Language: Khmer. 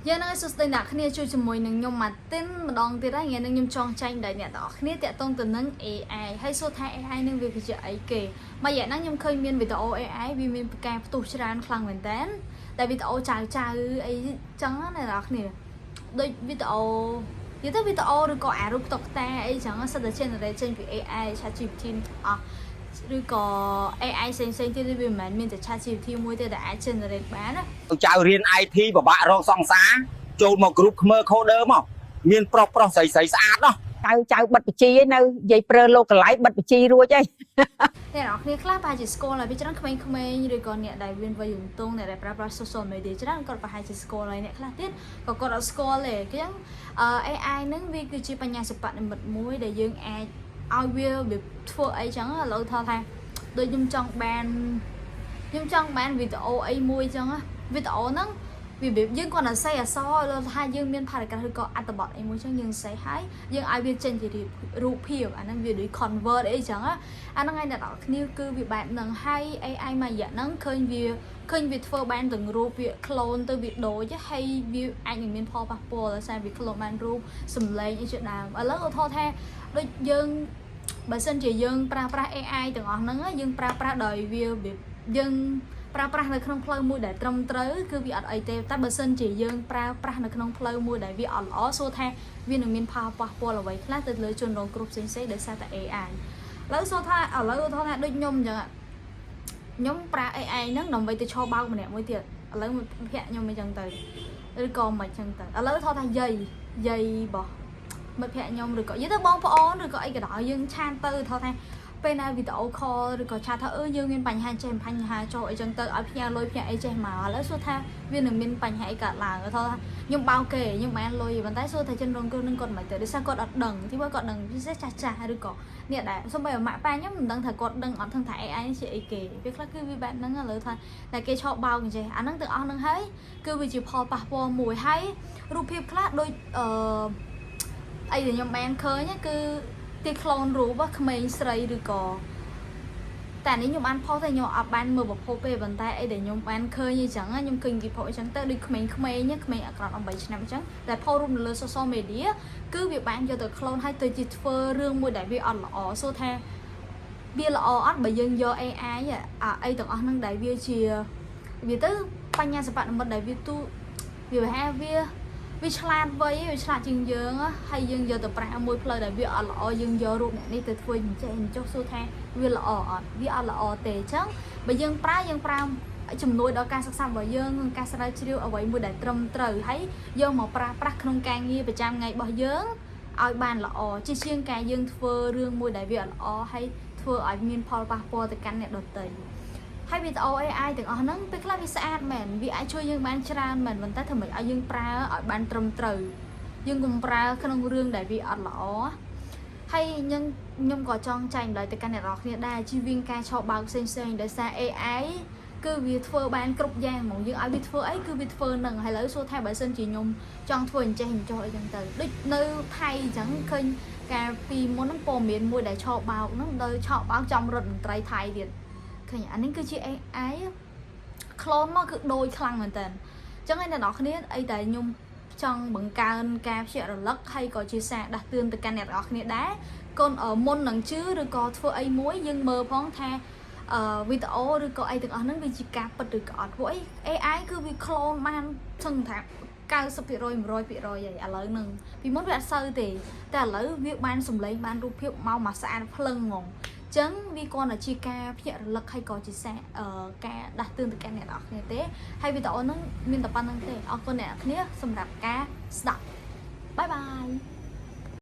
giờ nó số tiền đặt kia chui chùm mồi nâng nhom mà tin mà đòn tiền đó nghe nâng nhom tròn tranh đại nhẹ đó kia tẹt tông từ nâng AI hay số thay AI nâng về cái ấy kì mà vậy nâng nhom khơi miên về tàu AI vì miên cài tụ tràn khăng mình tán tại vì tàu chào chào ấy trắng này đó nè đôi vì tàu giờ tới vì tàu được có ả rụp tộc ta ấy chẳng sao để trên này trên vì AI chat GPT à rồi có AI xem thì vì mìnhจะ chat GPT មួយទៅតែអាច generate បានណាចៅរៀន IT ពិបាករកសង្សារចូលមក group ខ្មែរ coder មកមានប្រុសស្រីស្អាតណោះចៅបិទបជីនៅនិយាយប្រើលោកកន្លែងបិទបជីរួចហើយតែអ្នកគ្នាខ្លះប្រហែលជាស្គាល់ហើយវាច្រើនក្មេងៗឬក៏អ្នកដែលមានវ័យយំទងអ្នកដែលប្រើប្រាស់ social media ច្រើនគាត់ប្រហែលជាស្គាល់ហើយអ្នកខ្លះទៀតក៏គាត់អត់ស្គាល់ទេអញ្ចឹង AI ហ្នឹងវាគឺជាបញ្ញាសិប្បនិម្មិតមួយដែលយើងអាចឲ្យវាធ្វើអីចឹងឥឡូវថាដូចខ្ញុំចង់បានវីដេអូអីមួយចឹងវីដេអូហ្នឹងវាយើងគាត់តែសេអសថាយើងមានភារកិច្ចឬក៏អត្ថបទអីមួយចឹងយើងសេហើយយើងឲ្យវាចេញជារូបភាពអាហ្នឹងវាដូច convert អីចឹងអាហ្នឹងឯងអ្នកនរគ្នាគឺវាបែបហ្នឹងហើយ AI មួយរយៈហ្នឹងឃើញវាធ្វើបានទាំងរូបវា clone ទៅវាដូចហើយវាអាចនឹងមានផលប៉ះពាល់ដោយសារវា clone បានរូបសម្លេងអីជាដើមឥឡូវឧទាហរណ៍ថាដូចយើងបើសិនជាយើងប្រើប្រាស់ AI ទាំងអស់ហ្នឹងយើងប្រើប្រាស់ដោយវាយើងប្រើប្រាស់នៅក្នុងផ្លូវមួយដែលត្រឹមត្រូវគឺវាអត់អីទេតែបើសិនជាយើងប្រើប្រាស់នៅក្នុងផ្លូវមួយដែលវាអត់ល្អសួរថាវានឹងមានផលប៉ះពាល់អ្វីខ្លះទៅលើជនរងគ្រោះផ្សេងៗដោយសារតែ AI ឥឡូវសួរថាឥឡូវឧទាហរណ៍ថាដូចខ្ញុំអញ្ចឹងខ្ញុំប្រើ AI ហ្នឹងដើម្បីទៅឈរបោកម្នាក់មួយទៀតឥឡូវភ័ក្រខ្ញុំអញ្ចឹងទៅឬក៏មិនអញ្ចឹងទៅឥឡូវថតថាយាយរបស់មិត្តភ័ក្ដិខ្ញុំឬក៏និយាយទៅបងប្អូនឬក៏អីក៏ដោយយើងឆានទៅថតថាពេលណាវីដេអូ call ឬក៏ឆាតថាយើងមានបញ្ហាចេះបញ្ហាចូលអីចឹងទៅឲ្យផ្ញើលុយផ្ញើអីចេះមកឥឡូវសួរថាវានឹងមានបញ្ហាអីកើតឡើងថតថាខ្ញុំបោកគេខ្ញុំបានលុយប៉ុន្តែសួរថាជនរងគ្រោះនឹងគាត់មិនទៅដោយសារគាត់អត់ដឹងទីបើគាត់ដឹងពិសេសចាស់ឬក៏អ្នកដែលសូម្បីម៉ាក់ប៉ាខ្ញុំមិនដឹងថាគាត់ដឹងអត់ថា AI នេះជាអីគេពេលខ្លះគឺវាបែបហ្នឹងឥឡូវថាតែគេឈប់បោកអញ្ចឹងអាហ្នឹងទាំងអស់ហ្នឹងហើយគឺវាជាផលប៉ះពាល់មួយហើយរូបភាពខ្លះដូចអីដែលខ្ញុំបានឃើញគឺទីក្លូនរូបក្មេងស្រីឬក៏តែនេះខ្ញុំបានផុសតែខ្ញុំអត់បានមើលប្រភពទេប៉ុន្តែអីដែលខ្ញុំបានឃើញអញ្ចឹងខ្ញុំឃើញគេផុសអញ្ចឹងទៅដូចក្មេងៗក្មេងអក្រក់8ឆ្នាំអញ្ចឹងតែផុសរូបនៅលើ social media គឺវាបានយកទៅក្លូនហើយទៅជាធ្វើរឿងមួយដែលវាអត់ល្អសួរថាវាល្អអត់បើយើងយក AI អីទាំងអស់ហ្នឹងដែលវាជាវាទៅបញ្ញាសិប្បនិម្មិតដែលវាទូវាប្រហែលវាឆ្លាតវៃវាឆ្លាតជាងយើងហើយយើងយកទៅប្រើមួយផ្លូវដែលវាអត់ល្អយើងយករូបអ្នកនេះទៅធ្វើអញ្ចឹងចុះសួរថាវាល្អអត់វាអត់ល្អទេអញ្ចឹងបើយើងប្រើជំនួយដល់ការសិក្សារបស់យើងក្នុងការស្រាវជ្រាវអ្វីមួយដែលត្រឹមត្រូវហើយយកមកប្រើប្រាស់ក្នុងការងារប្រចាំថ្ងៃរបស់យើងឲ្យបានល្អជាជាងការយើងធ្វើរឿងមួយដែលវាអត់ល្អហើយធ្វើឲ្យមានផលប៉ះពាល់ទៅកាន់អ្នកដទៃហើយវីដេអូ AI ទាំងអស់ហ្នឹងពេលខ្លះវាស្អាតមែនវាអាចជួយយើងបានច្រើនមែនប៉ុន្តែធ្វើម៉េចឲ្យយើងប្រើឲ្យបានត្រឹមត្រូវយើងកុំប្រើក្នុងរឿងដែលវាអត់ល្អហើយខ្ញុំក៏ចង់ចែកម្លែកទៅកាន់អ្នកនរគ្នាដែរជៀសវាងការឆោបបោកផ្សេងៗដោយសារ AI គឺវាធ្វើបានគ្រប់យ៉ាងហ្មងយើងឲ្យវាធ្វើអីគឺវាធ្វើនឹងហើយឥឡូវសួរថាបើសិនជាខ្ញុំចង់ធ្វើអញ្ចេះអញ្ចោះអីចឹងទៅដូចនៅថៃអញ្ចឹងឃើញការពីមុនហ្នឹងព័ត៌មានមួយដែលឆោបបោកហ្នឹងដល់ឆោបបោកចំរត់មន្ត្រីថៃទៀតឃើញអានេះគឺជា AI ក្លូនមកគឺដូចខ្លាំងមែនតើអញ្ចឹងឯអ្នកនរគ្នាអីតែខ្ញុំចង់បង្កើនការភ្ជាប់រលឹកហើយក៏ជាសារដាស់តឿនទៅកាន់អ្នកនរគ្នាដែរកូនមុននឹងជឿឬក៏ធ្វើអីមួយយើងមើលផងថាវីដេអូឬក៏អីទាំងអស់ហ្នឹងវាជាការពិតឬក៏អត់ព្រោះអី AI គឺវាក្លូនបានសឹងថា90% 100%ហើយឥឡូវហ្នឹងពីមុនវាអត់សូវទេតែឥឡូវវាបានសម្លេងបានរូបភាពមកស្អាតភ្លឹងហ្មងចឹងវាគ្រាន់តែជាការភ្ញាក់រលឹកហើយក៏ជាសារការដាស់តឿនទៅកាន់អ្នកនរគ្នាទេហើយវីដេអូហ្នឹងមានតែប៉ុណ្្នឹងទេអរគុណអ្នកនរគ្នាសម្រាប់ការស្ដាប់បាយបាយ